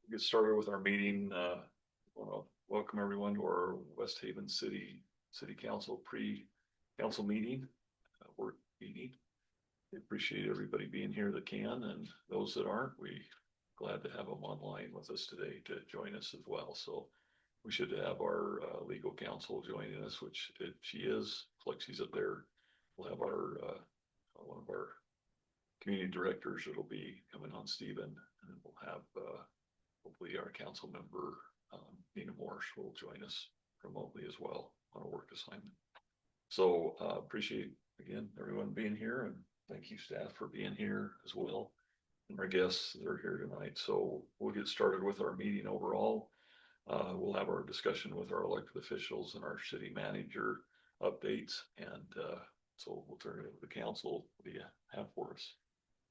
Get started with our meeting. I want to welcome everyone to our West Haven City Council pre-council meeting, work meeting. We appreciate everybody being here that can, and those that aren't, we glad to have them online with us today to join us as well. So we should have our legal counsel joining us, which she is. Like she's up there. We'll have our one of our community directors. It'll be coming on, Stephen, and we'll have hopefully our council member, Nina Morse, will join us remotely as well on a work assignment. So appreciate, again, everyone being here, and thank you, staff, for being here as well. And our guests that are here tonight. So we'll get started with our meeting overall. We'll have our discussion with our elected officials and our city manager updates. And so we'll turn it over to the council. What do you have for us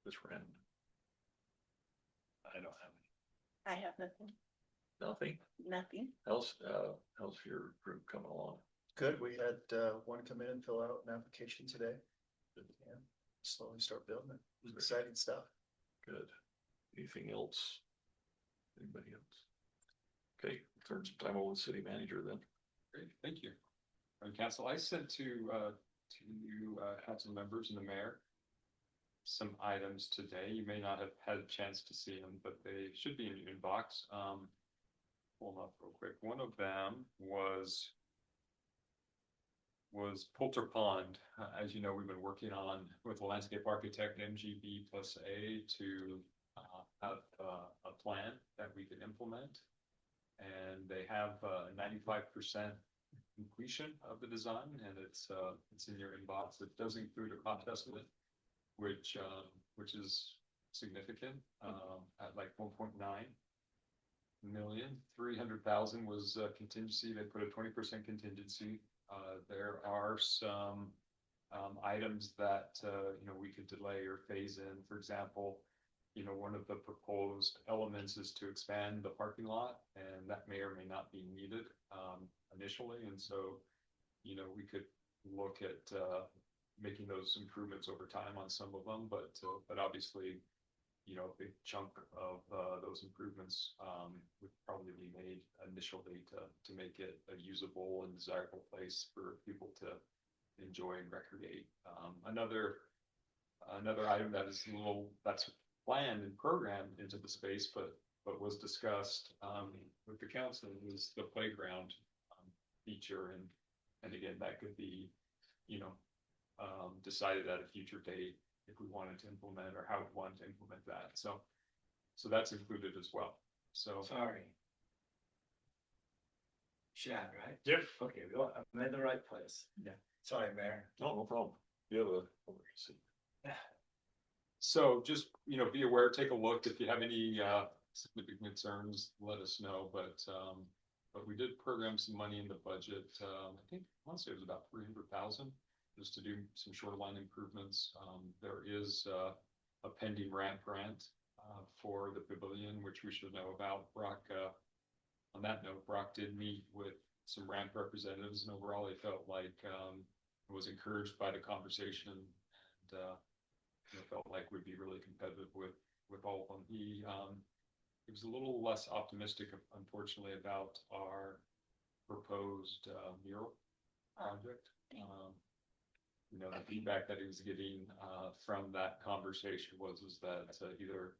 this round? I don't have any. I have nothing. Nothing. Nothing. How's your group coming along? Good. We had one come in and fill out an application today. Yeah, slowly start building it. It was exciting stuff. Good. Anything else? Anybody else? Okay, turn some time over to the city manager then. Great, thank you. Council, I sent to you council members and the mayor some items today. You may not have had a chance to see them, but they should be in your inbox. Pull them up real quick. One of them was Poulter Pond. As you know, we've been working on with the landscape architect MGB+A to have a plan that we can implement, and they have 95% completion of the design, and it's in your inbox. It does include a cost estimate, which is significant, at like 1.9 million. 300,000 was contingency. They put a 20% contingency. There are some items that we could delay or phase in. For example, one of the proposed elements is to expand the parking lot, and that may or may not be needed initially. And so, we could look at making those improvements over time on some of them, but obviously, a big chunk of those improvements would probably be made initially to make it a usable and desirable place for people to enjoy and recreate. Another item that is that's planned and programmed into the space, but was discussed with the council, was the playground feature, and again, that could be decided at a future date if we wanted to implement, or how we wanted to implement that. So that's included as well. So sorry, Shad, right? Yep. Okay, I'm in the right place. Yeah. Sorry, Mayor. No problem. You have a emergency. So just be aware, take a look. If you have any significant concerns, let us know. But we did program some money in the budget. I think I want to say it was about 300,000 just to do some shoreline improvements. There is a pending ramp grant for the pavilion, which we should know about. Brock, on that note, Brock did meet with some ramp representatives, and overall he felt like was encouraged by the conversation, and felt like we'd be really competitive with all of them. He was a little less optimistic, unfortunately, about our proposed mural project. The feedback that he was getting from that conversation was that either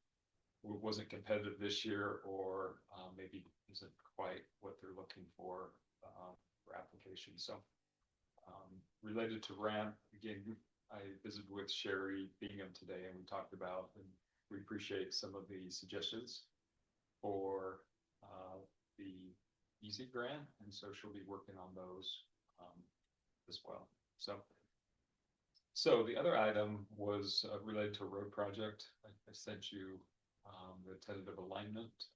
it wasn't competitive this year, or maybe isn't quite what they're looking for application. So related to ramp, again, I visited with Sherry Bingham today, and we talked about, and we appreciate some of the suggestions for the EASY grant, and so she'll be working on those as well. So the other item was related to a road project. I sent you the tentative alignment.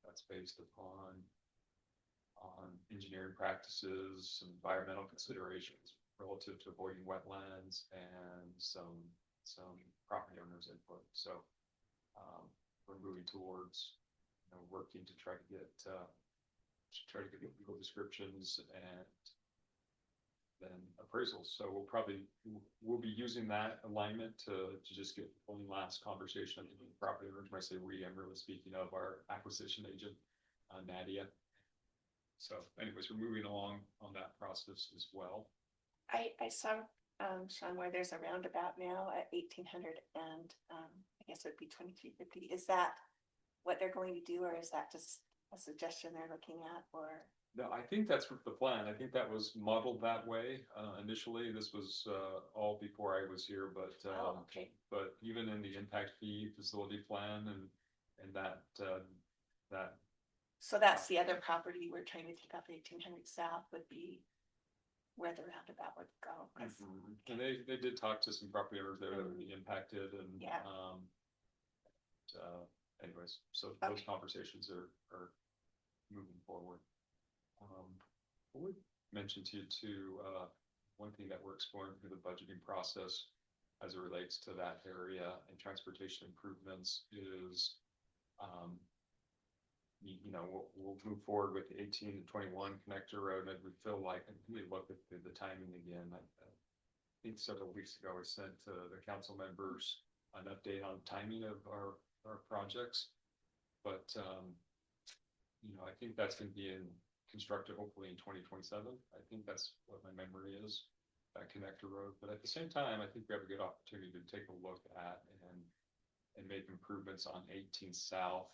That's based upon engineering practices, some environmental considerations relative to avoiding wetlands, and some property owners' input. So we're moving towards working to try to get legal descriptions and than appraisals. So we'll be using that alignment to just get one last conversation with the property owners. When I say we, I'm really speaking of our acquisition agent, Nadia. So anyways, we're moving along on that process as well. I saw, Sean, where there's a roundabout now at 1800 and, I guess it would be 2350. Is that what they're going to do, or is that just a suggestion they're looking at, or? No, I think that's the plan. I think that was modeled that way. Initially, this was, all before I was here, but, Oh, okay. but even in the impact fee facility plan and that, that, So that's the other property we're trying to take out, the 1800 south would be where the roundabout would go. 'Cause- and they did talk to some property owners there that would be impacted and, Yeah. anyways, so those Okay. conversations are moving forward. I would mention to you too, one thing that we're exploring through the budgeting process as it relates to that area and transportation improvements is, you know, we'll move forward with the 18 to 21 connector road, and we feel like, and we look at the timing again. I think several weeks ago, I sent to the council members an update on timing of our projects. But, you know, I think that's going to be constructed hopefully in 2027. I think that's what my memory is, that connector road. But at the same time, I think we have a good opportunity to take a look at and make improvements on 18 South,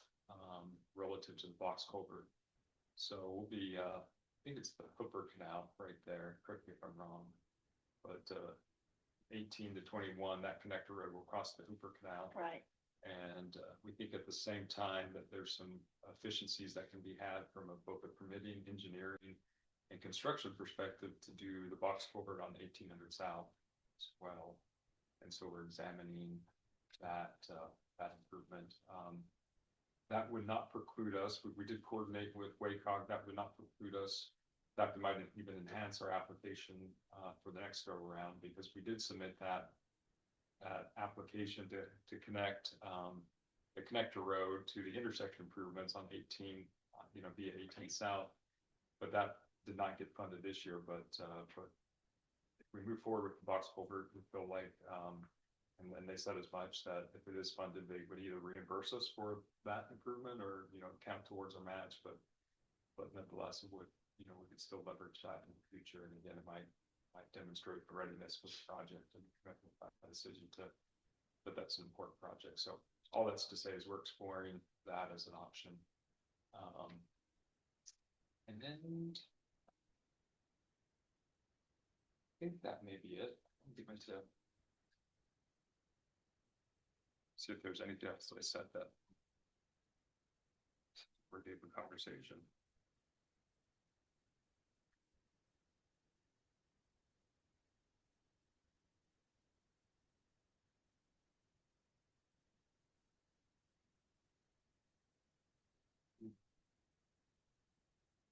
relative to the box culvert. So we'll be, I think it's the Hooper Canal right there, correct me if I'm wrong. But 18 to 21, that connector road will cross the Hooper Canal. Right. And we think at the same time that there's some efficiencies that can be had from both a permitting, engineering, and construction perspective to do the box culvert on 1800 South as well. And so we're examining that improvement. That would not preclude us. We did coordinate with WACOG. That would not preclude us. That might even enhance our application for the next go around, because we did submit that application to connect the connector road to the intersection improvements on 18, you know, via 18 South. But that did not get funded this year. But if we move forward with the box culvert, we feel like, and they said as much, that if it is funded, they would either reimburse us for that improvement or, you know, count towards our match. But nonetheless, it would, you know, we could still leverage that in the future. And again, it might demonstrate the readiness for the project and a decision to, but that's an important project. So all that's to say is we're exploring that as an option. And then I think that may be it. I'm going to see if there's anything else that I said that we're deep in conversation.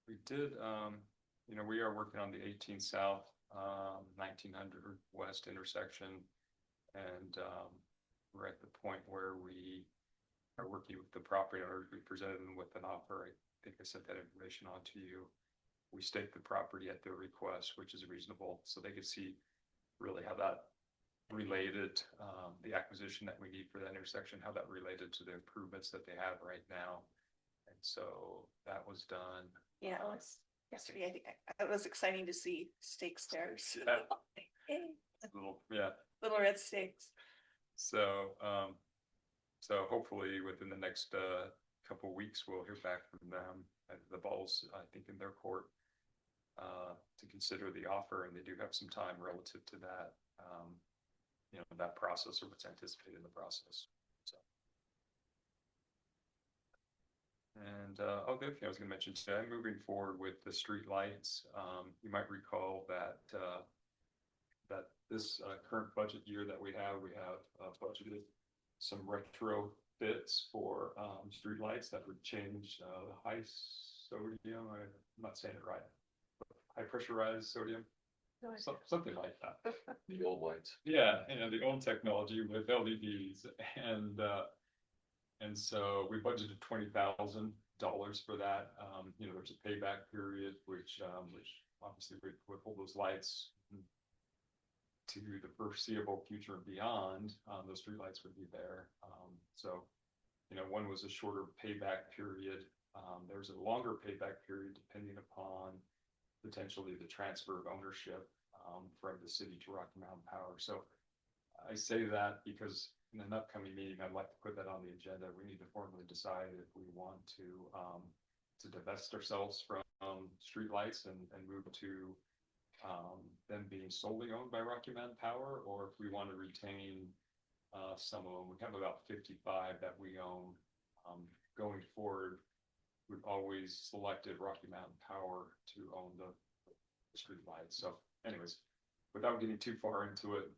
We did, you know, we are working on the 18 South, 1900 West intersection. And we're at the point where we are working with the property owners. We presented them with an offer. I think I sent that information on to you. We staked the property at their request, which is reasonable. So they could see really how that related, the acquisition that we need for that intersection, how that related to the improvements that they have right now. And so that was done. Yeah, it was yesterday. I think it was exciting to see stakes there. Little red stakes. So, so hopefully within the next couple of weeks, we'll hear back from them. The ball's, I think, in their court to consider the offer, and they do have some time relative to that, you know, that process or what's anticipated in the process. So, and the other thing I was going to mention today, moving forward with the street lights, you might recall that that this current budget year that we have budgeted some retrofits for street lights that would change high sodium. I'm not saying it right. High pressurized sodium, something like that. The old lights. Yeah, you know, the old technology with LEDs, and so we budgeted $20,000 for that. You know, there's a payback period, which obviously would hold those lights to the foreseeable future and beyond, those streetlights would be there. So, you know, one was a shorter payback period. There's a longer payback period depending upon potentially the transfer of ownership from the city to Rocky Mountain Power. So I say that because in an upcoming meeting, I'd like to put that on the agenda. We need to formally decide if we want to divest ourselves from streetlights and move to them being solely owned by Rocky Mountain Power, or if we want to retain some of them. We have about 55 that we own. Going forward, we've always selected Rocky Mountain Power to own the streetlights. So anyways, without getting too far into it,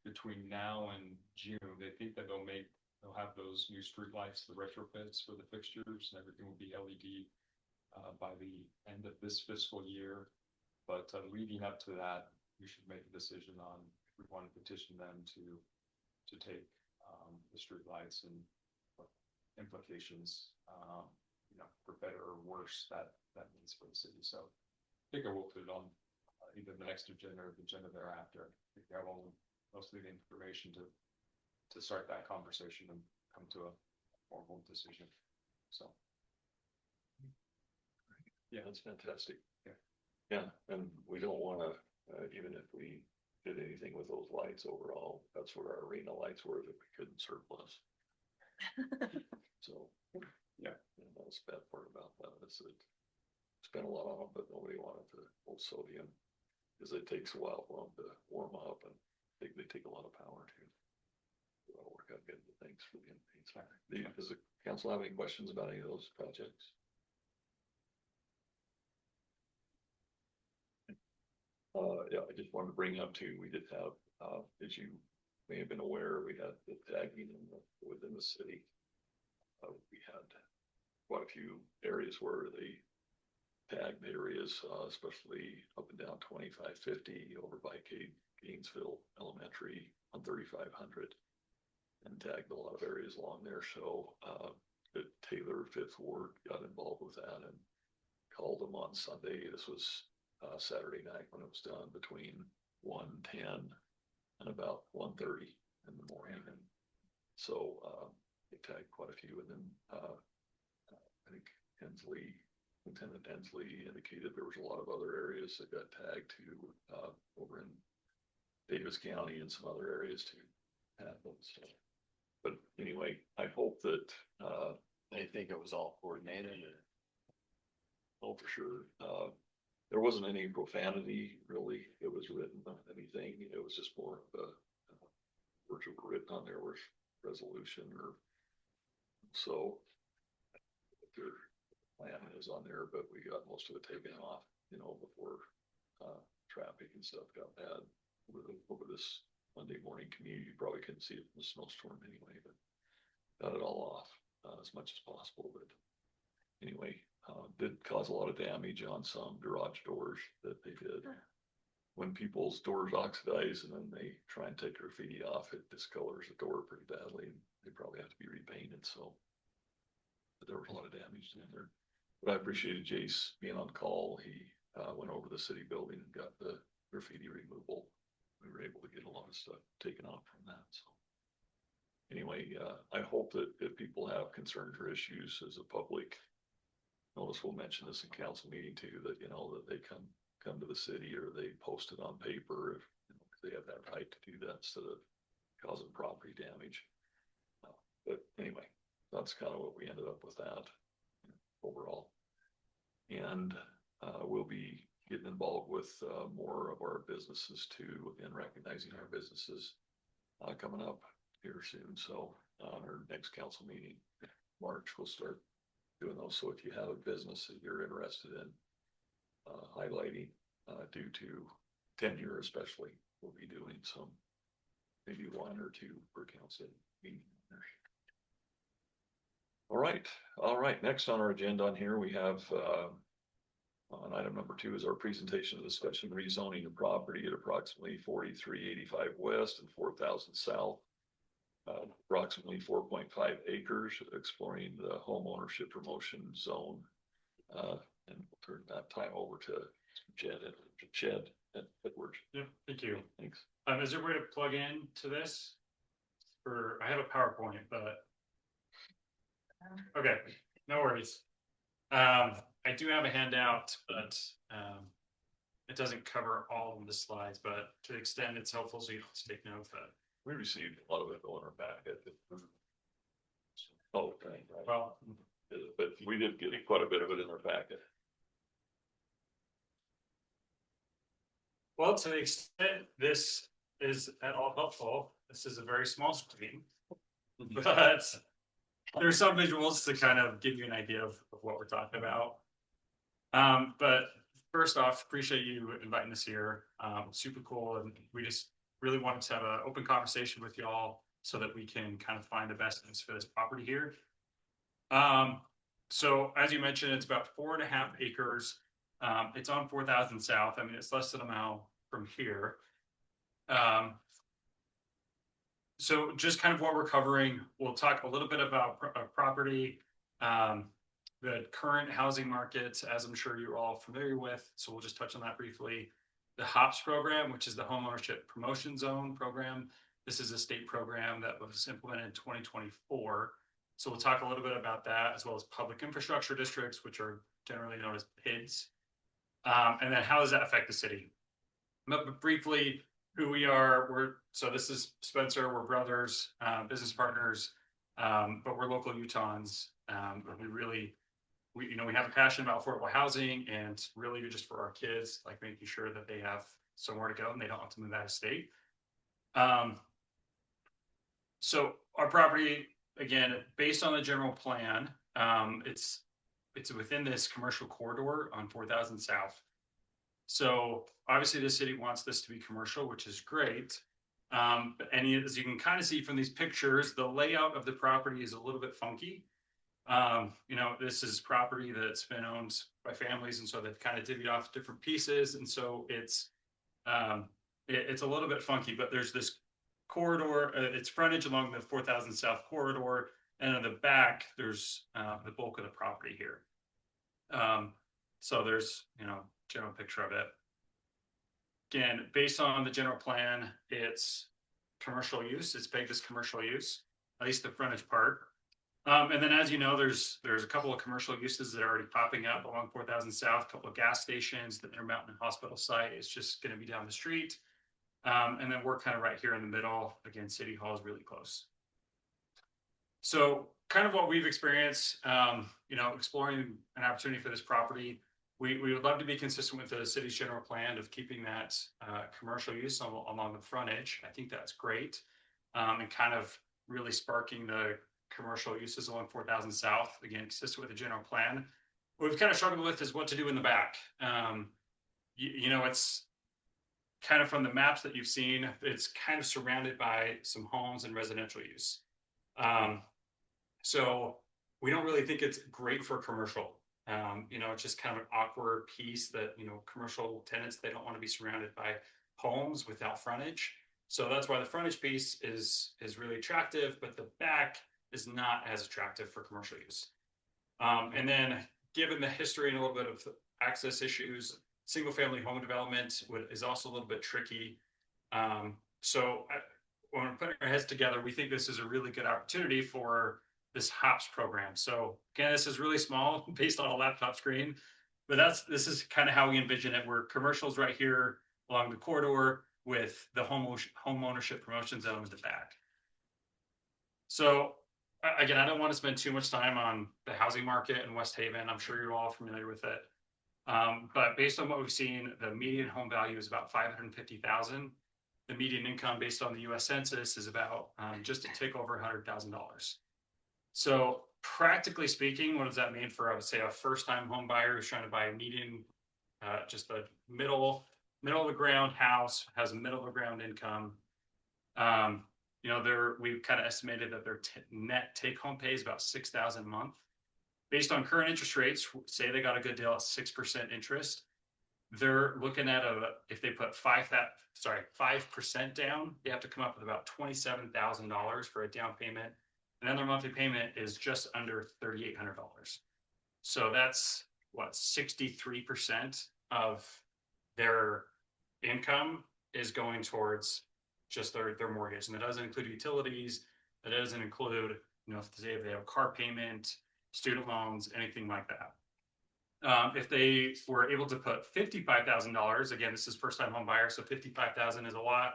between now and June, they think that they'll have those new streetlights, the retrofits for the fixtures, and everything will be LED by the end of this fiscal year. But leading up to that, we should make a decision on if we want to petition them to take the streetlights and what implications, you know, for better or worse that means for the city. So I think I will put it on either the next agenda or the agenda thereafter. I think I have all most of the information to start that conversation and come to a formal decision. So. Yeah, that's fantastic. Yeah. Yeah, and we don't wanna, even if we did anything with those lights overall, that's what our arena lights were, that we couldn't surplus. So, Yeah. and that's the bad part about that, is that spent a lot on them, but nobody wanted to hold sodium. Cause it takes a while for them to warm up, and they take a lot of power too. That'll work out good, thanks for the input. Does the council have any questions about any of those projects? Yeah, I just wanted to bring up too, we did have, as you may have been aware, we had the tagging within the city. We had quite a few areas where they tagged areas, especially up and down 2550 over by Gainesville Elementary on 3500, and tagged a lot of areas along there. So the Taylor Fifth Ward got involved with that and called them on Sunday. This was Saturday night when it was done, between 1:10 and about 1:30 in the morning. And so they tagged quite a few, and then I think Lieutenant Hensley indicated there was a lot of other areas that got tagged too, over in Davis County and some other areas too. So, but anyway, I hope that They think it was all coordinated. oh, for sure. There wasn't any profanity really. It was written on anything. It was just more of a words that were written on there was resolution, or so. Their plan is on there, but we got most of it taken off, you know, before traffic and stuff got bad over this Monday morning commute. You probably couldn't see it in the snowstorm anyway, but got it all off as much as possible. But anyway, did cause a lot of damage on some garage doors that they did. When people's doors oxidize and then they try and take graffiti off, it discolors the door pretty badly, and they probably have to be repainted. So, but there was a lot of damage in there. But I appreciated Jace being on call. He went over the city building and got the graffiti removal. We were able to get a lot of stuff taken off from that. So anyway, I hope that if people have concerns or issues as a public, notice we'll mention this in council meeting too, that, you know, that they come to the city, or they post it on paper, if, you know, they have that right to do that instead of causing property damage. But anyway, that's kind of what we ended up with that overall. And we'll be getting involved with more of our businesses too, and recognizing our businesses coming up here soon. So on our next council meeting, March, we'll start doing those. So if you have a business that you're interested in highlighting due to tenure especially, we'll be doing some, maybe one or two per council meeting. All right. Next on our agenda on here, we have on item number 2 is our presentation of discussion rezoning the property at approximately 4385 west and 4000 south. Approximately 4.5 acres, exploring the home ownership promotion zone. And we'll turn that time over to Chad and Edward. Yep, thank you. Thanks. Is there a way to plug in to this? Or I have a PowerPoint, but. Okay, no worries. I do have a handout, but, it doesn't cover all of the slides, but to the extent it's helpful, so you don't have to take notes, but, We received a lot of it on our back. Oh, right. well, But we did get quite a bit of it in our packet. well, to the extent this is at all helpful, this is a very small screen. But there's some visuals to kind of give you an idea of what we're talking about. But first off, appreciate you inviting us here. Super cool. And we just really wanted to have an open conversation with y'all so that we can kind of find the best use for this property here. So as you mentioned, it's about 4.5 acres. It's on 4,000 South. I mean, it's less than a mile from here. So just kind of what we're covering, we'll talk a little bit about property, the current housing market, as I'm sure you're all familiar with. So we'll just touch on that briefly. The HOPS program, which is the Homeownership Promotion Zone program. This is a state program that was implemented in 2024. So we'll talk a little bit about that, as well as public infrastructure districts, which are generally known as PIDs. And then how does that affect the city? But briefly, who we are, so this is Spencer, we're brothers, business partners, but we're local Utahns. We have a passion about affordable housing, and really just for our kids, like making sure that they have somewhere to go and they don't have to move out of state. So our property, again, based on the general plan, it's within this commercial corridor on 4,000 South. So obviously the city wants this to be commercial, which is great. And as you can kind of see from these pictures, the layout of the property is a little bit funky. This is property that's been owned by families, and so they've kind of divvied off different pieces. And so it's a little bit funky, but there's this corridor, it's frontage along the 4,000 South corridor. And in the back, there's the bulk of the property here. So there's, general picture of it. Again, based on the general plan, it's commercial use. It's pegged as commercial use, at least the frontage part. And then, as you know, there's a couple of commercial uses that are already popping up along 4,000 South, a couple of gas stations. The Intermountain Hospital site is just going to be down the street. And then we're kind of right here in the middle. Again, City Hall is really close. So kind of what we've experienced, exploring an opportunity for this property. We would love to be consistent with the city's general plan of keeping that commercial use along the frontage. I think that's great. And kind of really sparking the commercial uses along 4,000 South, again, consistent with the general plan. What we've kind of struggled with is what to do in the back. It's kind of from the maps that you've seen, it's kind of surrounded by some homes and residential use. So we don't really think it's great for commercial. It's just kind of an awkward piece that, commercial tenants, they don't want to be surrounded by homes without frontage. So that's why the frontage piece is really attractive, but the back is not as attractive for commercial use. And then given the history and a little bit of access issues, single family home development is also a little bit tricky. So when we're putting our heads together, we think this is a really good opportunity for this HOPS program. So again, this is really small based on a laptop screen, but this is kind of how we envision it. We're commercials right here along the corridor with the home ownership promotion zone at the back. So again, I don't want to spend too much time on the housing market in West Haven. I'm sure you're all familiar with it. But based on what we've seen, the median home value is about $550,000. The median income based on the U.S. Census is about just a tick over $100,000. So practically speaking, what does that mean for, I would say, a first-time home buyer who's trying to buy a median, just a middle of the ground house, has a middle of the ground income? We've kind of estimated that their net take-home pay is about $6,000 a month. Based on current interest rates, say they got a good deal at 6% interest, they're looking at if they put 5% down, they have to come up with about $27,000 for a down payment. And then their monthly payment is just under $3,800. So that's 63% of their income is going towards just their mortgage, and that doesn't include utilities, that doesn't include, you know, if they have a car payment, student loans, anything like that. If they were able to put $55,000, again, this is first time home buyer, so 55,000 is a lot.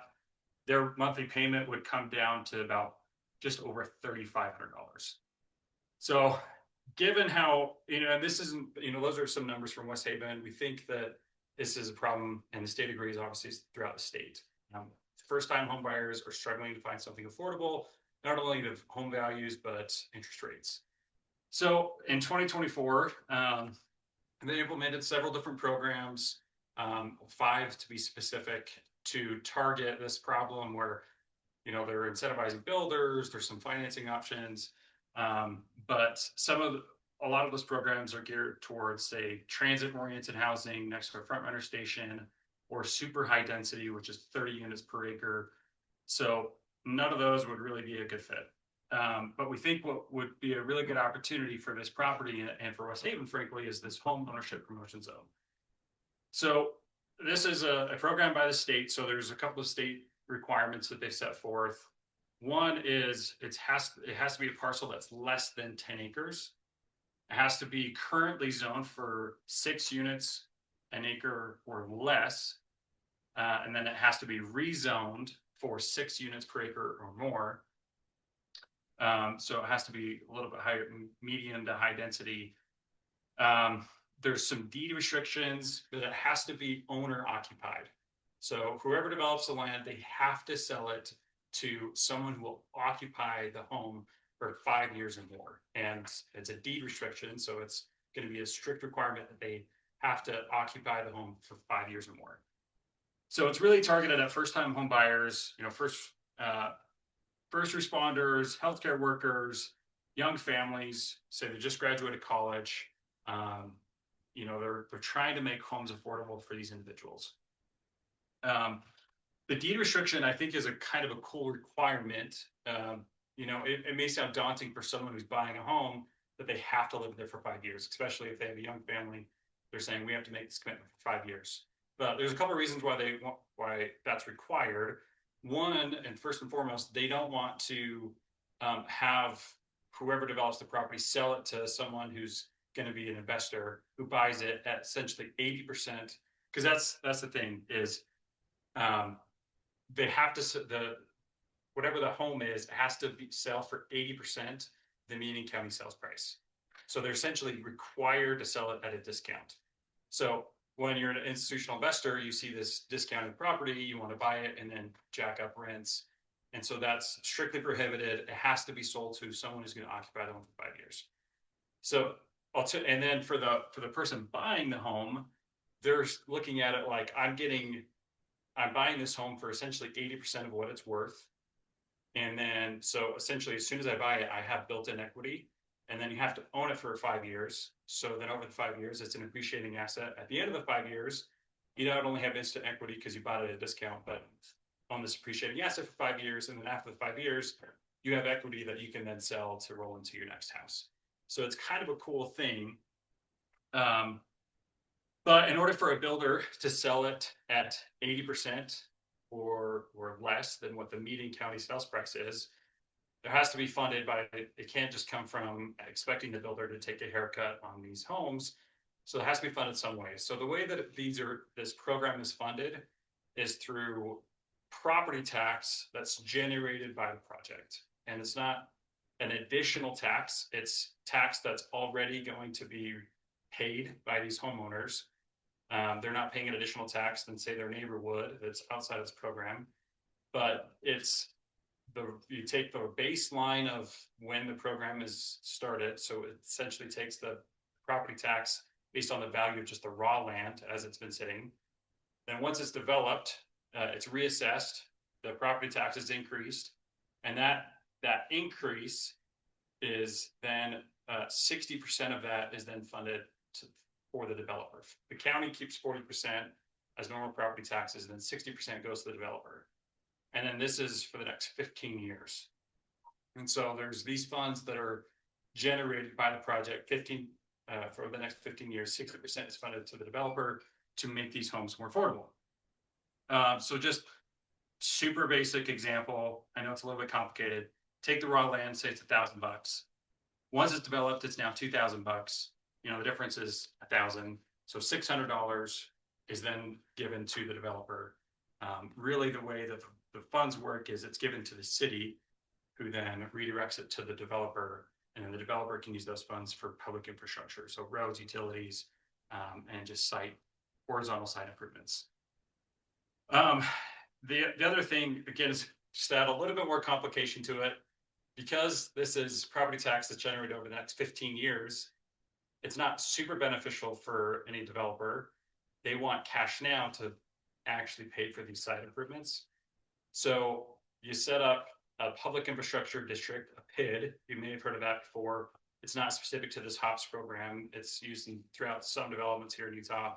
Their monthly payment would come down to about just over $3,500. So given how, you know, and this isn't, you know, those are some numbers from West Haven. We think that this is a problem, and the state agrees, obviously, throughout the state. First time home buyers are struggling to find something affordable, not only the home values, but interest rates. So in 2024, they implemented several different programs, 5 to be specific, to target this problem where, you know, they're incentivizing builders, there's some financing options, but a lot of those programs are geared towards, say, transit-oriented housing next to a front runner station, or super high density, which is 30 units per acre. So none of those would really be a good fit. But we think what would be a really good opportunity for this property and for West Haven, frankly, is this home ownership promotion zone. So this is a program by the state. So there's a couple of state requirements that they set forth. One is it has to be a parcel that's less than 10 acres. It has to be currently zoned for 6 units an acre or less. And then it has to be rezoned for 6 units per acre or more. So it has to be a little bit higher, medium to high density. There's some deed restrictions, but it has to be owner occupied. So whoever develops the land, they have to sell it to someone who will occupy the home for 5 years or more. And it's a deed restriction, so it's going to be a strict requirement that they have to occupy the home for 5 years or more. So it's really targeted at first-time home buyers, you know, first responders, healthcare workers, young families, say they just graduated college. You know, they're trying to make homes affordable for these individuals. The deed restriction, I think, is a kind of a cool requirement. You know, it may sound daunting for someone who's buying a home that they have to live there for 5 years, especially if they have a young family. They're saying we have to make this commitment for 5 years. But there's a couple of reasons why that's required. One, and first and foremost, they don't want to have whoever develops the property sell it to someone who's going to be an investor who buys it at essentially 80%. Because that's the thing is, they have to whatever the home is, it has to sell for 80% the median county sales price. So they're essentially required to sell it at a discount. So when you're an institutional investor, you see this discounted property, you want to buy it and then jack up rents. And so that's strictly prohibited. It has to be sold to someone who's going to occupy the home for 5 years. So, and then for the person buying the home, they're looking at it like I'm buying this home for essentially 80% of what it's worth. And then, so essentially, as soon as I buy it, I have built-in equity. And then you have to own it for 5 years. So then over the 5 years, it's an appreciating asset. At the end of the 5 years, you not only have instant equity because you bought it at a discount, but own this appreciating asset for 5 years. And then after the 5 years, you have equity that you can then sell to roll into your next house. So it's kind of a cool thing. But in order for a builder to sell it at 80% or less than what the median county sales price is, there has to be funded by, it can't just come from expecting the builder to take a haircut on these homes. So it has to be funded some way. So the way that this program is funded is through property tax that's generated by the project. And it's not an additional tax, it's tax that's already going to be paid by these homeowners. They're not paying an additional tax than say their neighbor would that's outside of this program. But you take the baseline of when the program is started. So it essentially takes the property tax based on the value of just the raw land as it's been sitting. Then once it's developed, it's reassessed, the property tax is increased, and that increase is then 60% of that is then funded for the developer. The county keeps 40% as normal property taxes, and then 60% goes to the developer. And then this is for the next 15 years. And so there's these funds that are generated by the project, for the next 15 years, 60% is funded to the developer, to make these homes more affordable. So just super basic example. I know it's a little bit complicated. Take the raw land, say it's $1,000. Once it's developed, it's now $2,000. You know, the difference is $1,000. So $600 is then given to the developer. Really, the way that the funds work is it's given to the city, who then redirects it to the developer, and then the developer can use those funds for public infrastructure, so roads, utilities, and just horizontal site improvements. The other thing, again, is just to add a little bit more complication to it. Because this is property tax that's generated over the next 15 years, it's not super beneficial for any developer. They want cash now to actually pay for these site improvements. So you set up a public infrastructure district, a PID. You may have heard of that before. It's not specific to this HOPS program. It's used throughout some developments here in Utah.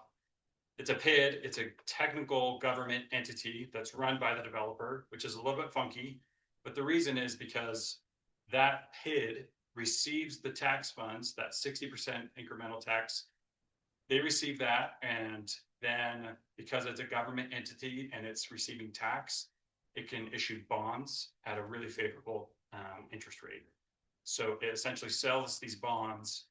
It's a PID. It's a technical government entity that's run by the developer, which is a little bit funky. But the reason is because that PID receives the tax funds, that 60% incremental tax. They receive that, and then because it's a government entity and it's receiving tax, it can issue bonds at a really favorable interest rate. So it essentially sells these bonds,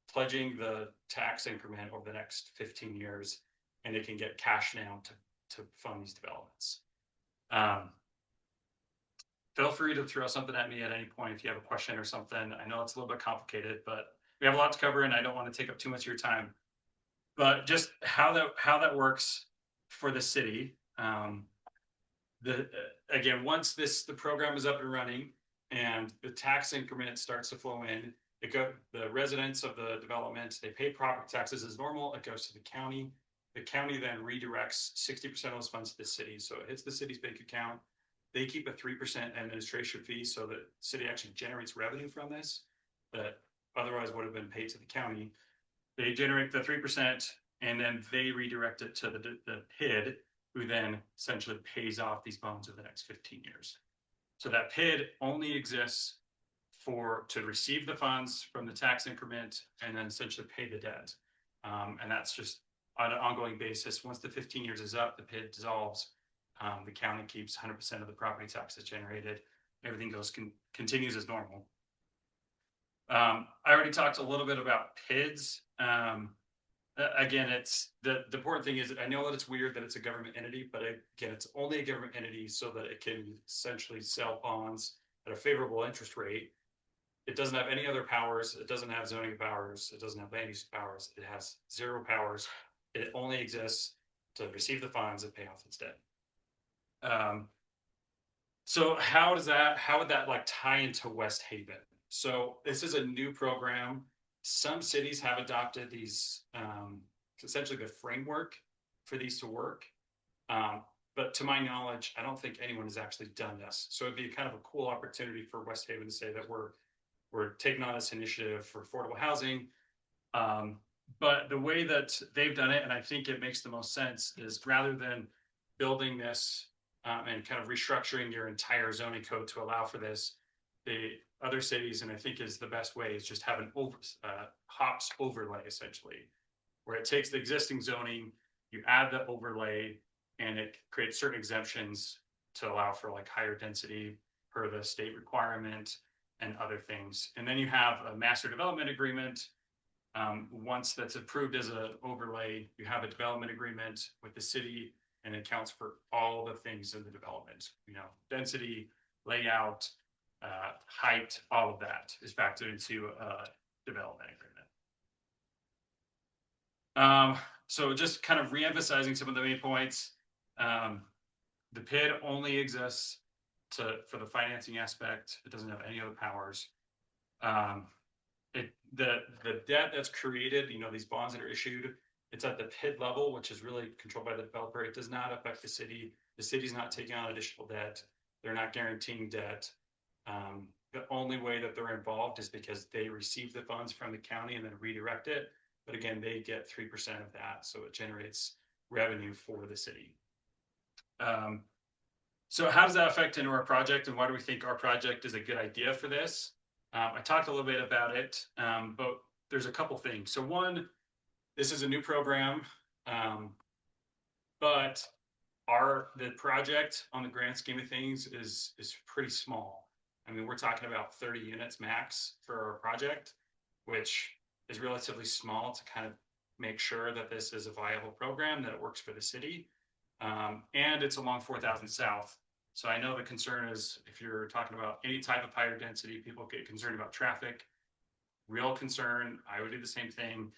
pledging the tax increment over the next 15 years, and it can get cash now to fund these developments. Feel free to throw something at me at any point if you have a question or something. I know it's a little bit complicated, but we have a lot to cover and I don't want to take up too much of your time. But just how that works for the city. Again, once the program is up and running and the tax increment starts to flow in, the residents of the development, they pay property taxes as normal. It goes to the county. The county then redirects 60% of those funds to the city. So it hits the city's bank account. They keep a 3% administration fee, so that the city actually generates revenue from this that otherwise would have been paid to the county. They generate the 3%, and then they redirect it to the PID, who then essentially pays off these bonds over the next 15 years. So that PID only exists to receive the funds from the tax increment and then essentially pay the debt. And that's just on an ongoing basis. Once the 15 years is up, the PID dissolves. The county keeps 100% of the property taxes generated. Everything continues as normal. I already talked a little bit about PIDs. Again, the important thing is I know that it's weird that it's a government entity, but again, it's only a government entity so that it can essentially sell bonds at a favorable interest rate. It doesn't have any other powers. It doesn't have zoning powers. It doesn't have land use powers. It has zero powers. It only exists to receive the funds and pay off its debt. So how would that like tie into West Haven? So this is a new program. Some cities have adopted these, essentially the framework for these to work. But to my knowledge, I don't think anyone has actually done this. So it'd be kind of a cool opportunity for West Haven to say that we're taking on this initiative for affordable housing. But the way that they've done it, and I think it makes the most sense, is rather than building this and kind of restructuring your entire zoning code to allow for this, the other cities, and I think is the best way, is just have an HOPS overlay, essentially, where it takes the existing zoning, you add the overlay, and it creates certain exemptions to allow for like higher density per the state requirement and other things. And then you have a master development agreement. Once that's approved as an overlay, you have a development agreement with the city, and it accounts for all the things in the development, density, layout, height, all of that is factored into a development agreement. So just kind of reemphasizing some of the main points. The PID only exists for the financing aspect. It doesn't have any other powers. The debt that's created, these bonds that are issued, it's at the PID level, which is really controlled by the developer. It does not affect the city. The city's not taking on additional debt. They're not guaranteeing debt. The only way that they're involved is because they receive the funds from the county and then redirect it. But again, they get 3% of that. So it generates revenue for the city. So how does that affect into our project, and why do we think our project is a good idea for this? I talked a little bit about it, but there's a couple things. So one, this is a new program. But the project on the grand scheme of things is pretty small. I mean, we're talking about 30 units max for our project, which is relatively small to kind of make sure that this is a viable program, that it works for the city. And it's along 4,000 South. So I know the concern is if you're talking about any type of higher density, people get concerned about traffic. Real concern, I would do the same thing.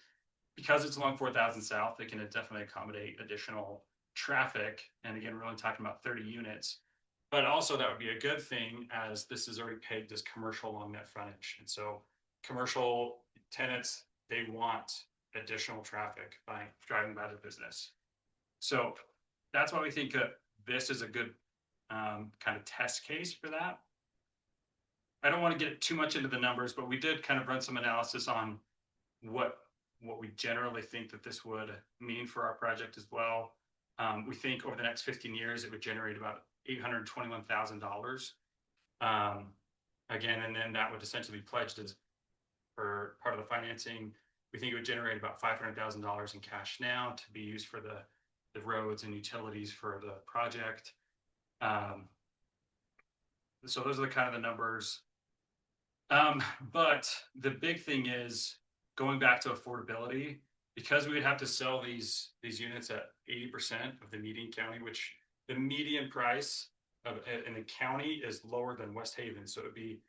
Because it's along 4,000 South, it can definitely accommodate additional traffic. And again, we're only talking about 30 units. But also that would be a good thing as this is already pegged as commercial along that frontage. And so commercial tenants, they want additional traffic by driving by their business. So that's why we think that this is a good kind of test case for that. I don't want to get too much into the numbers, but we did kind of run some analysis on what we generally think that this would mean for our project as well. We think over the next 15 years, it would generate about $821,000. Again, and then that would essentially be pledged as for part of the financing. We think it would generate about $500,000 in cash now to be used for the roads and utilities for the project. So those are the kind of the numbers. But the big thing is going back to affordability, because we would have to sell these units at 80% of the median county, which the median price in the county is lower than West Haven. So it'd be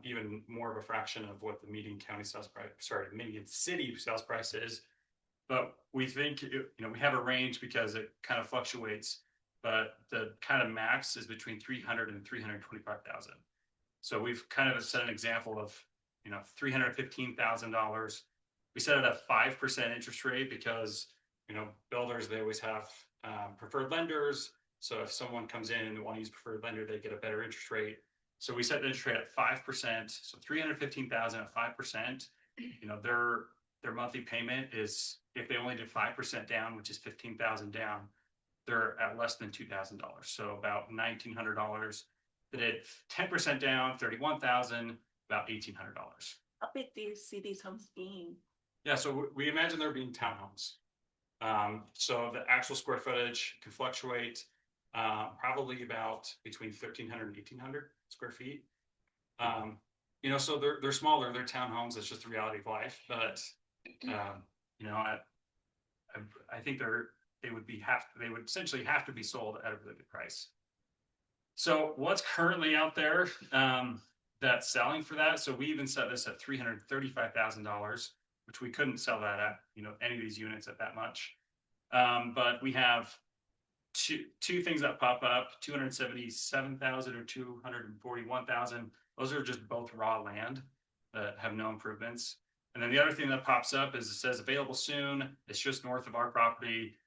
even more of a fraction of what the median county sales price, median city sales price is. But we think, we have a range because it kind of fluctuates, but the kind of max is between 300 and 325,000. So we've kind of set an example of, $315,000. We set it at 5% interest rate because, builders, they always have preferred lenders. So if someone comes in and they want to use preferred lender, they get a better interest rate. So we set the interest rate at 5%. So 315,000 at 5%, their monthly payment is, if they only did 5% down, which is 15,000 down, they're at less than $2,000. So about $1,900. They did 10% down, 31,000, about $1,800. How big do you see these homes being? Yeah, so we imagine there being townhomes. So the actual square footage can fluctuate probably about between 1,300 and 1,800 square feet. So they're smaller, they're townhomes. It's just the reality of life. But I think they would essentially have to be sold at a really good price. So what's currently out there that's selling for that? So we even set this at $335,000, which we couldn't sell that at, any of these units at that much. But we have two things that pop up: 277,000 or 241,000. Those are just both raw land that have no improvements. And then the other thing that pops up is it says available soon. It's just north of our property,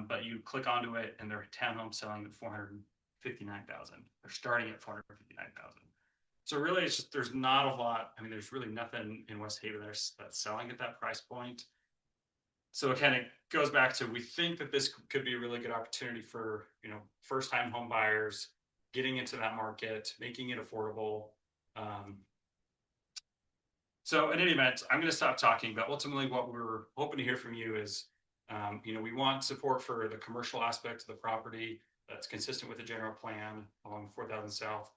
but you click onto it and they're townhomes selling at 459,000. They're starting at 459,000. So really, it's just, there's not a lot. I mean, there's really nothing in West Haven that's selling at that price point. So it kind of goes back to, we think that this could be a really good opportunity for, first-time home buyers getting into that market, making it affordable. So in any event, I'm going to stop talking, but ultimately what we're hoping to hear from you is, we want support for the commercial aspect of the property that's consistent with the general plan along 4,000 South.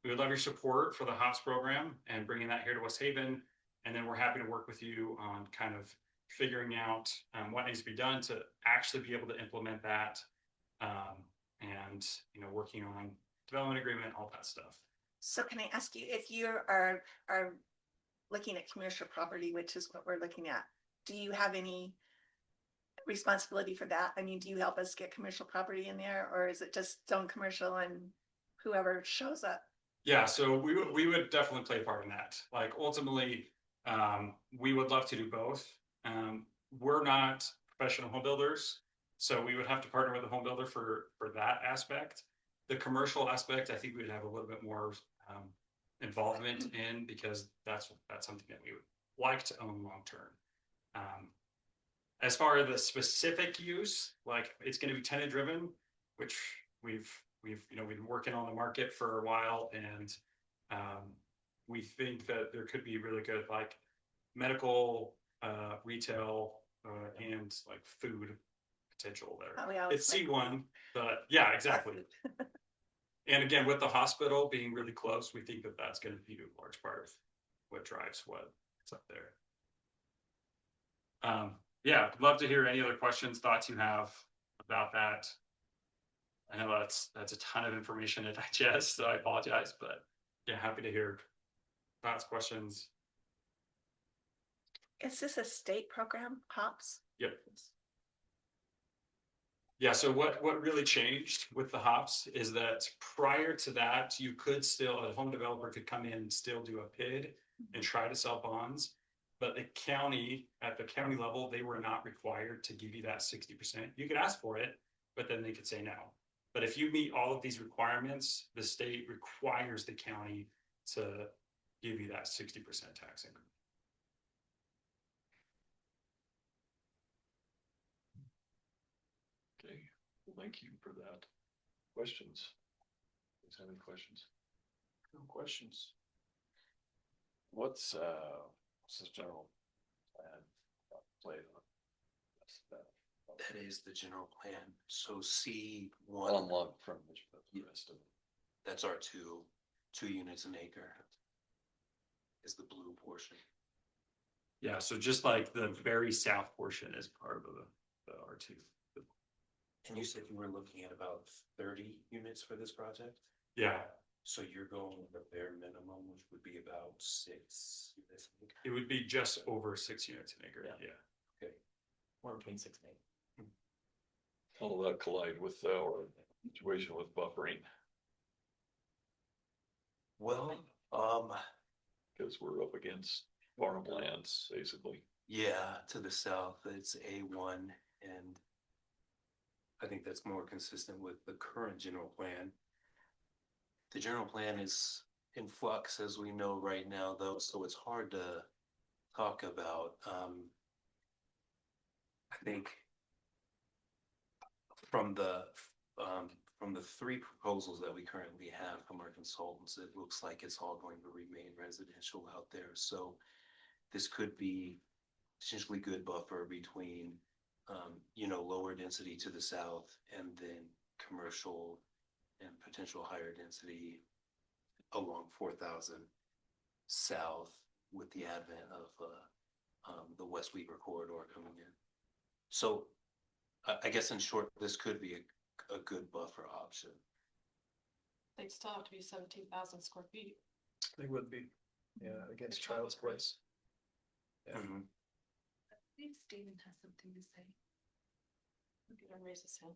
We would love your support for the HOPS program and bringing that here to West Haven. And then we're happy to work with you on kind of figuring out what needs to be done to actually be able to implement that. And, working on development agreement, all that stuff. So can I ask you, if you are looking at commercial property, which is what we're looking at, do you have any responsibility for that? I mean, do you help us get commercial property in there, or is it just zone commercial and whoever shows up? Yeah, so we would definitely play a part in that. Like, ultimately, we would love to do both. We're not professional home builders, so we would have to partner with a home builder for that aspect. The commercial aspect, I think we would have a little bit more involvement in, because that's something that we would like to own long term. As far as the specific use, like, it's going to be tenant driven, which we've been working on the market for a while, and we think that there could be really good, like, medical, retail, and like food potential there. Oh, we always It's like- C1, but yeah, exactly. And again, with the hospital being really close, we think that that's going to be a large part of what drives what's up there. Yeah, I'd love to hear any other questions, thoughts you have about that. I know that's a ton of information to digest, so I apologize, but yeah, happy to hear thoughts, questions. Is this a state program, HOPS? Yep. Yeah, so what really changed with the hops is that prior to that, you could still, a home developer could come in and still do a PID and try to sell bonds. But the county, at the county level, they were not required to give you that 60%. You could ask for it, but then they could say no. But if you meet all of these requirements, the state requires the county to give you that 60% tax increment. Okay, well, thank you for that. Questions? Guys have any questions? No questions. What's this general plan play on? That is the general plan. So C One one, log frontage, but the rest of it. that's our two units an acre. Is the blue portion. Yeah, so just like the very south portion is part of the R2. And you said you were looking at about 30 units for this project? Yeah, So you're going with the bare minimum, which would be about 6 units an acre? it would be just over 6 units an acre, Yeah. yeah. Or between 6 and 8. How will that collide with our situation with buffering? Well, Because we're up against farm lands, basically. yeah, to the south, it's A1, and I think that's more consistent with the current general plan. The general plan is in flux, as we know right now, though, so it's hard to talk about. I think from the 3 proposals that we currently have from our consultants, it looks like it's all going to remain residential out there. So this could be potentially good buffer between, lower density to the south and then commercial and potential higher density along 4,000 south with the advent of the West Weaver corridor coming in. So I guess in short, this could be a good buffer option. They'd still have to be 17,000 square feet. They would be, yeah, against They're Child's probably- Place. Yeah. Mhm. I think Steven has something to say. Look at him raise his hand.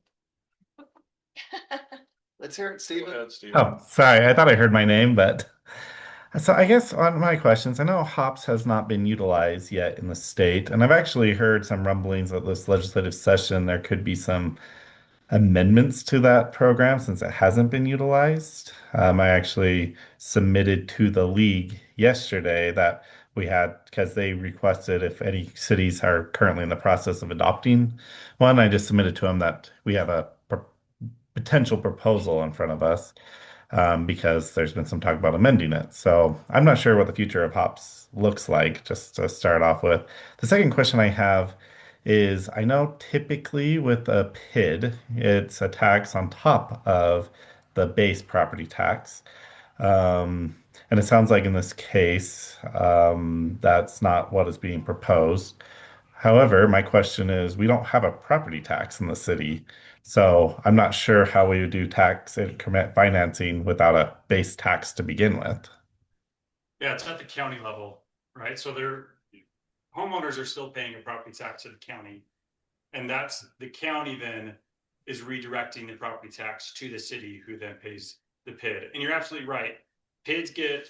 Let's hear it, Go Stephen. ahead, Steve. Oh, sorry. I thought I heard my name, but so I guess on my questions, I know hops has not been utilized yet in the state, and I've actually heard some rumblings that this legislative session there could be some amendments to that program since it hasn't been utilized. I actually submitted to the league yesterday that we had because they requested if any cities are currently in the process of adopting one. I just submitted to them that we have a potential proposal in front of us because there's been some talk about amending it. So I'm not sure what the future of hops looks like, just to start off with. The second question I have is I know typically with a PID, it's a tax on top of the base property tax. And it sounds like in this case, that's not what is being proposed. However, my question is, we don't have a property tax in the city, so I'm not sure how we would do tax increment financing without a base tax to begin with. Yeah, it's at the county level, right? So homeowners are still paying a property tax to the county. And that's the county then is redirecting the property tax to the city, who then pays the PID. And you're absolutely right. PIDs get,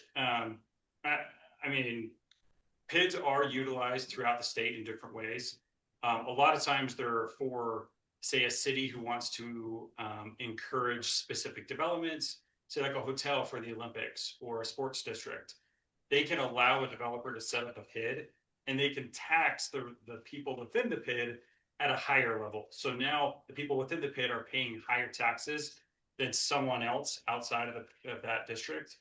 PIDs are utilized throughout the state in different ways. A lot of times they're for, say, a city who wants to encourage specific developments, say like a hotel for the Olympics or a sports district. They can allow a developer to set up a PID and they can tax the people within the PID at a higher level. So now the people within the PID are paying higher taxes than someone else outside of that district.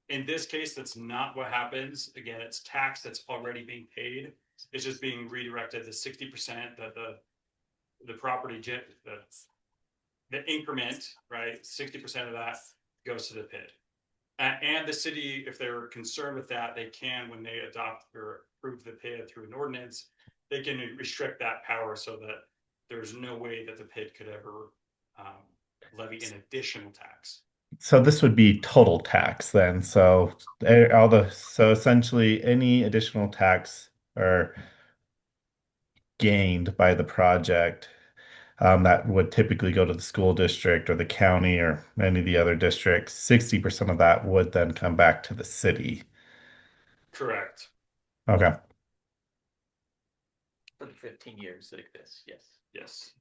In this case, that's not what happens. Again, it's tax that's already being paid. It's just being redirected to 60% that the that's the increment, right? 60% of that goes to the PID. And the city, if they're concerned with that, they can, when they adopt or approve the PID through an ordinance, they can restrict that power so that there's no way that the PID could ever levy an additional tax. So this would be total tax then. So so essentially any additional tax or gained by the project that would typically go to the school district or the county or any of the other districts, 60% of that would then come back to the city. Correct. Okay. For the 15 years like this, yes. Yes.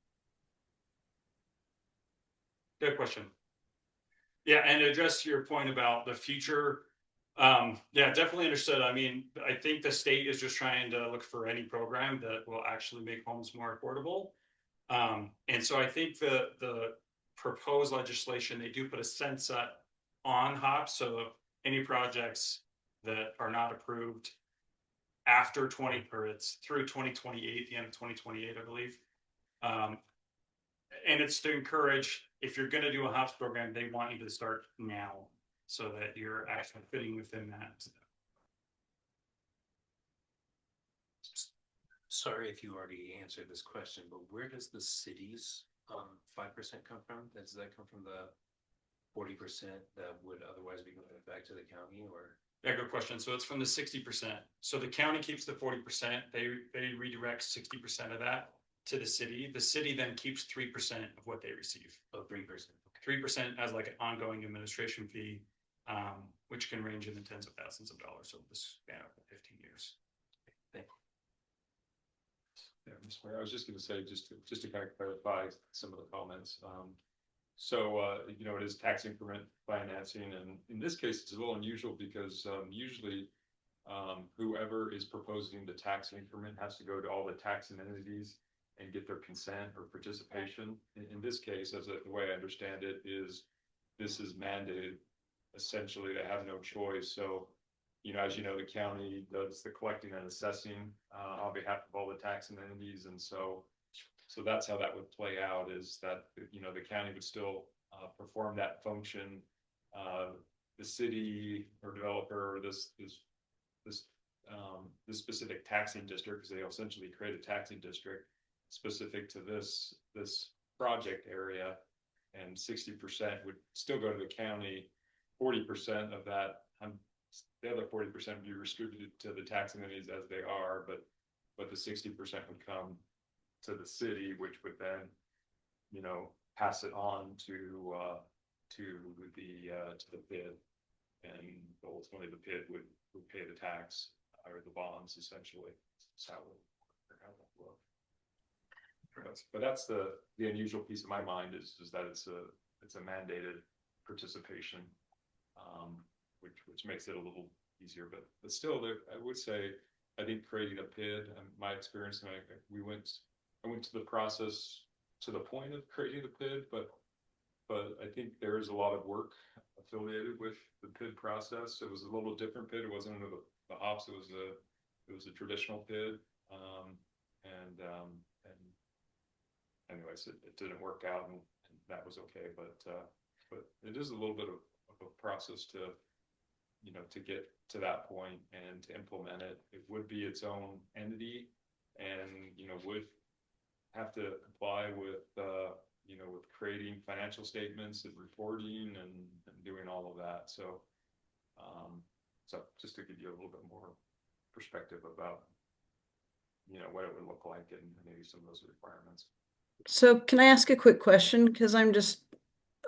Good question. Yeah, and to address your point about the future, yeah, definitely understood. I mean, I think the state is just trying to look for any program that will actually make homes more affordable. And so I think the proposed legislation, they do put a sunset on HOPS. So any projects that are not approved after 20, or it's through 2028, the end of 2028, I believe. And it's to encourage, if you're going to do a HOPS program, they want you to start now so that you're actually fitting within that. Sorry if you already answered this question, but where does the city's 5% come from? Does that come from the 40% that would otherwise be going back to the county, or? Yeah, good question. So it's from the 60%. So the county keeps the 40%. They redirect 60% of that to the city. The city then keeps 3% of what they receive. Oh, 3%. 3% as like an ongoing administration fee, which can range in the tens of thousands of dollars over the span of 15 years. Thank you. Yeah, Mr. Mayor, I was just going to say, just to kind of clarify some of the comments. So, you know, it is tax increment financing, and in this case, it's a little unusual because usually whoever is proposing the tax increment has to go to all the taxing entities and get their consent or participation. In this case, the way I understand it, is this is mandated. Essentially, they have no choice. So, you know, as you know, the county does the collecting and assessing on behalf of all the taxing entities, and so that's how that would play out, is that, you know, the county would still perform that function. The city or developer, or this specific taxing district, because they essentially create a taxing district specific to this project area, and 60% would still go to the county. 40% of that, the other 40% would be restricted to the taxing entities as they are, but the 60% would come to the city, which would then, you know, pass it on to the PID, and ultimately the PID would pay the tax or the bonds, essentially. That's how that would work. But that's the unusual piece of my mind, is that it's a mandated participation, which makes it a little easier. But still, I would say, I think creating a PID, my experience, and I went to the process to the point of creating the PID, but I think there is a lot of work affiliated with the PID process. It was a little different PID. It wasn't under the HOPS. It was a traditional PID, and anyways, it didn't work out, and that was okay. But it is a little bit of a process to, you know, to get to that point and to implement it. It would be its own entity, and, you know, would have to comply with, you know, with creating financial statements and reporting and doing all of that. So just to give you a little bit more perspective about, you know, what it would look like and maybe some of those requirements. So can I ask a quick question? Because I'm just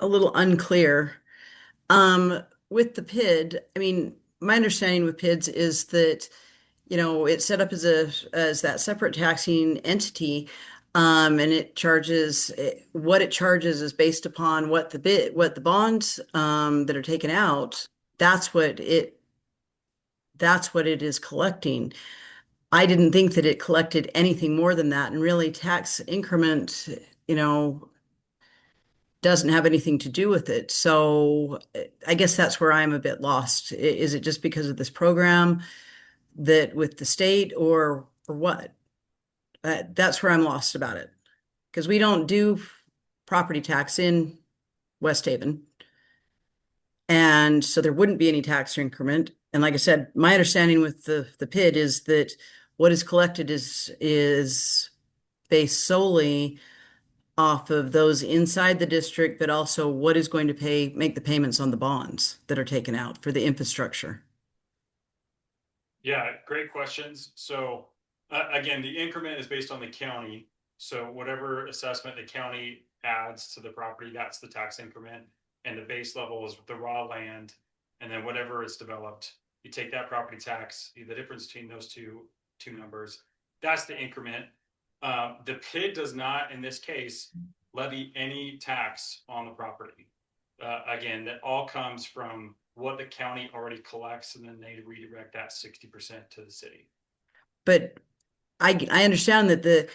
a little unclear. With the PID, I mean, my understanding with PIDs is that, you know, it's set up as that separate taxing entity, and it charges, what it charges is based upon what the bonds that are taken out. That's what it is collecting. I didn't think that it collected anything more than that, and really tax increment, you know, doesn't have anything to do with it. So I guess that's where I'm a bit lost. Is it just because of this program that with the state, or what? That's where I'm lost about it. because we don't do property tax in West Haven. And so there wouldn't be any tax increment. And like I said, my understanding with the PID is that what is collected is based solely off of those inside the district, but also what is going to make the payments on the bonds that are taken out for the infrastructure. Yeah, great questions. So again, the increment is based on the county. So whatever assessment the county adds to the property, that's the tax increment. And the base level is the raw land. And then whatever is developed, you take that property tax, the difference between those two numbers, that's the increment. The PID does not, in this case, levy any tax on the property. Again, that all comes from what the county already collects, and then they redirect that 60% to the city. But I understand that the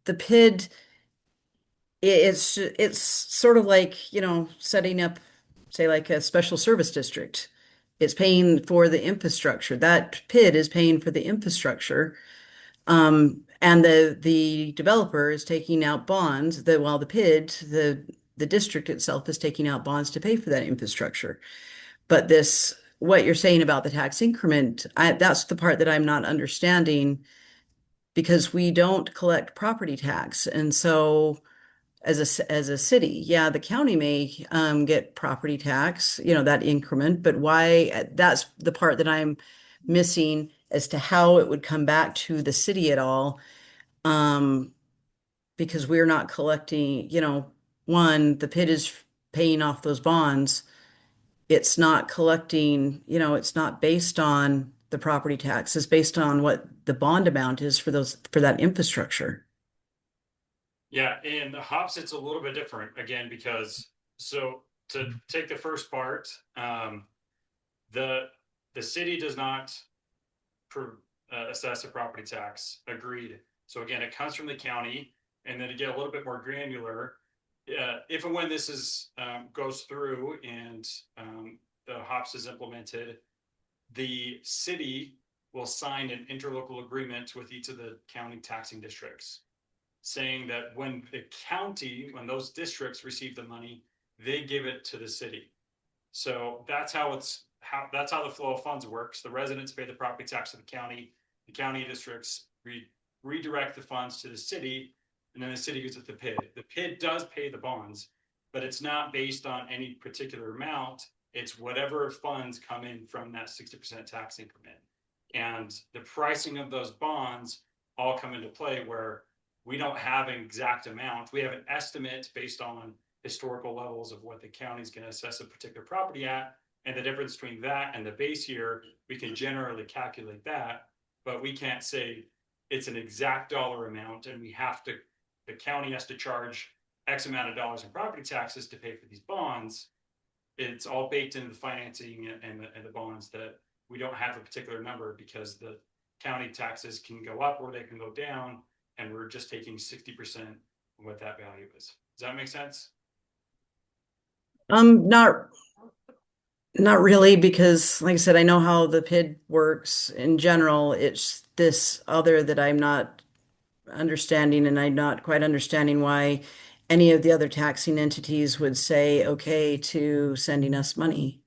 PID, it's sort of like, you know, setting up, say, like a special service district. It's paying for the infrastructure. That PID is paying for the infrastructure. And the developer is taking out bonds, while the PID, the district itself is taking out bonds to pay for that infrastructure. But what you're saying about the tax increment, that's the part that I'm not understanding, because we don't collect property tax. And so as a city, yeah, the county may get property tax, you know, that increment, but why? That's the part that I'm missing as to how it would come back to the city at all. Because we're not collecting, you know, the PID is paying off those bonds. It's not collecting, you know, it's not based on the property tax. It's based on what the bond amount is for that infrastructure. Yeah, and the HOPS, it's a little bit different again, because so to take the first part, the city does not assess a property tax, agreed. So again, it comes from the county, and then to get a little bit more granular, if and when this goes through and the HOPS is implemented, the city will sign an interlocal agreement with each of the county taxing districts, saying that when those districts receive the money, they give it to the city. So that's how the flow of funds works. The residents pay the property tax to the county districts redirect the funds to the city, and then the city gets it the PID. The PID does pay the bonds, but it's not based on any particular amount. It's whatever funds come in from that 60% tax increment. And the pricing of those bonds all come into play, where we don't have an exact amount. We have an estimate based on historical levels of what the county is going to assess a particular property at. And the difference between that and the base year, we can generally calculate that, but we can't say it's an exact dollar amount, and the county has to charge X amount of dollars in property taxes to pay for these bonds. It's all baked into the financing and the bonds, that we don't have a particular number, because the county taxes can go up or they can go down, and we're just taking 60% of what that value is. Does that make sense? Not really, because like I said, I know how the PID works in general. It's this other that I'm not understanding, and I'm not quite understanding why any of the other taxing entities would say okay to sending us money.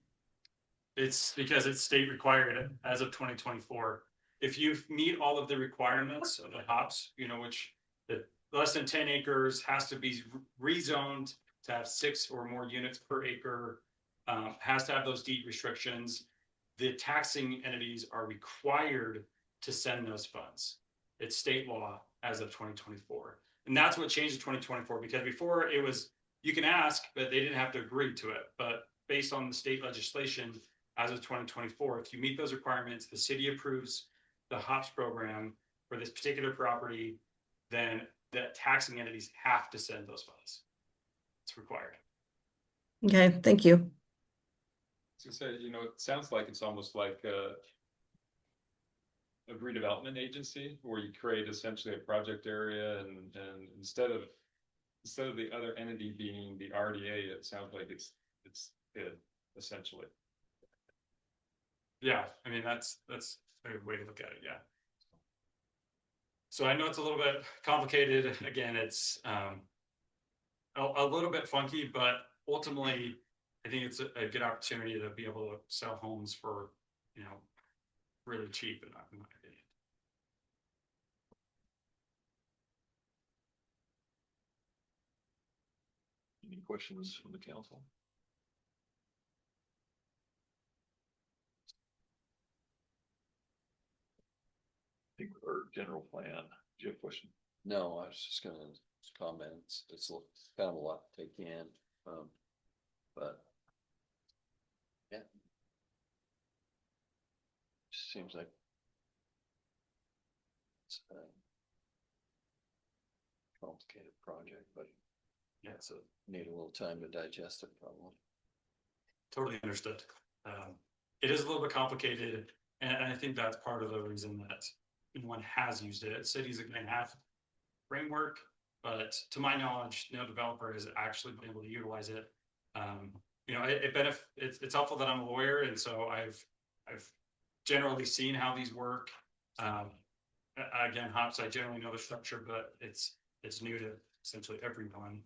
It's because it's state required as of 2024. If you meet all of the requirements of the HOPS, you know, which the less than 10 acres has to be rezoned to have 6 or more units per acre, has to have those deed restrictions. The taxing entities are required to send those funds. It's state law as of 2024. And that's what changed in 2024, because before it was, you can ask, but they didn't have to agree to it. But based on the state legislation, as of 2024, if you meet those requirements, the city approves the HOPS program for this particular property, then the taxing entities have to send those funds. It's required. Okay, thank you. So say, you know, it sounds like it's almost like a redevelopment agency, where you create essentially a project area, and instead of the other entity being the RDA, it sounds like it's it essentially. Yeah, I mean, that's a way to look at it. Yeah. So I know it's a little bit complicated. Again, it's a little bit funky, but ultimately, I think it's a good opportunity to be able to sell homes for, you know, really cheap, in my opinion. Any questions from the council? I think with our general plan, do you have a question? No, I was just gonna comment, it's kind of a lot to take in, but. Yeah. Seems like. It's a complicated project, but yeah, so need a little time to digest it probably. Totally understood. It is a little bit complicated, and I think that's part of the reason that one has used it. Cities again have framework, but to my knowledge, no developer has actually been able to utilize it. You know, it's helpful that I'm a lawyer, and so I've generally seen how these work. Again, hops, I generally know the structure, but it's new to essentially everyone.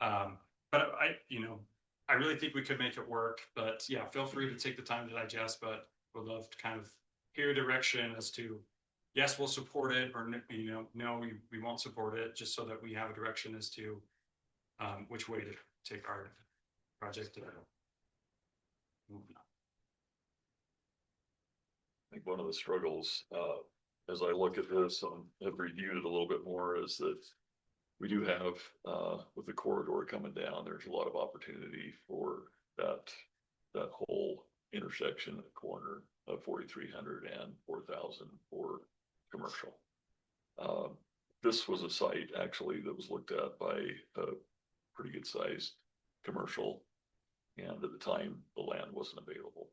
But I really think we could make it work, but yeah, feel free to take the time to digest, but would love to kind of hear a direction as to, yes, we'll support it, or, no, we won't support it, just so that we have a direction as to which way to take our project. I think one of the struggles, as I look at this, I've reviewed it a little bit more, is that we do have, with the corridor coming down, there's a lot of opportunity for that whole intersection at the corner of 4,300 and 4,000 for commercial. This was a site actually that was looked at by a pretty good sized commercial, and at the time the land wasn't available.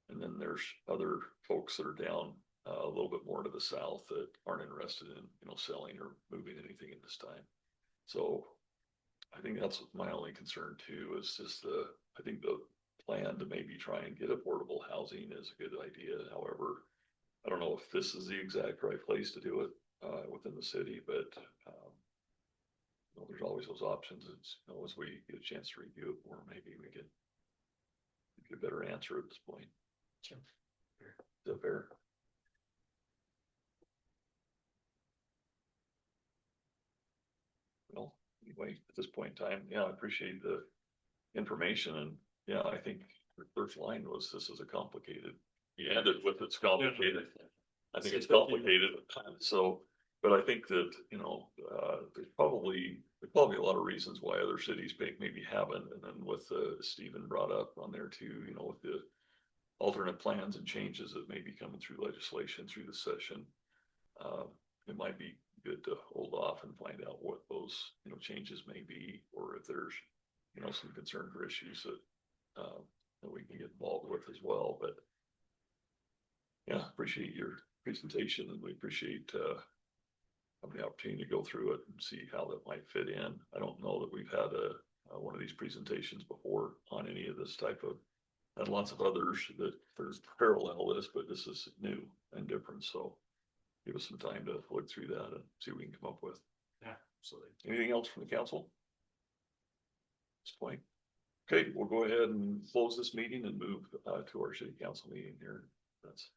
And then there's other folks that are down a little bit more to the south that aren't interested in, selling or moving anything at this time. So I think that's my only concern too, is just I think the plan to maybe try and get affordable housing is a good idea. However, I don't know if this is the exact right place to do it within the city, but there's always those options. It's, as we get a chance to review it more, maybe we get a better answer at this point. Sure. Is that fair? Well, anyway, at this point in time, yeah, I appreciate the information, and yeah, I think the first line was, this is a complicated, you ended with it's complicated. I think it's complicated. So, but I think that, there's probably a lot of reasons why other cities maybe haven't. And then with Stephen brought up on there too, with the alternate plans and changes that may be coming through legislation through the session, it might be good to hold off and find out what those, changes may be, or if there's, some concern for issues that we can get involved with as well. But yeah, appreciate your presentation, and we appreciate having the opportunity to go through it and see how that might fit in. I don't know that we've had one of these presentations before on any of this type of, and lots of others that there's parallel this, but this is new and different. So give us some time to look through that and see what we can come up with. Yeah, absolutely. Anything else from the council? At this point. Okay, we'll go ahead and close this meeting and move to our city council meeting here. That's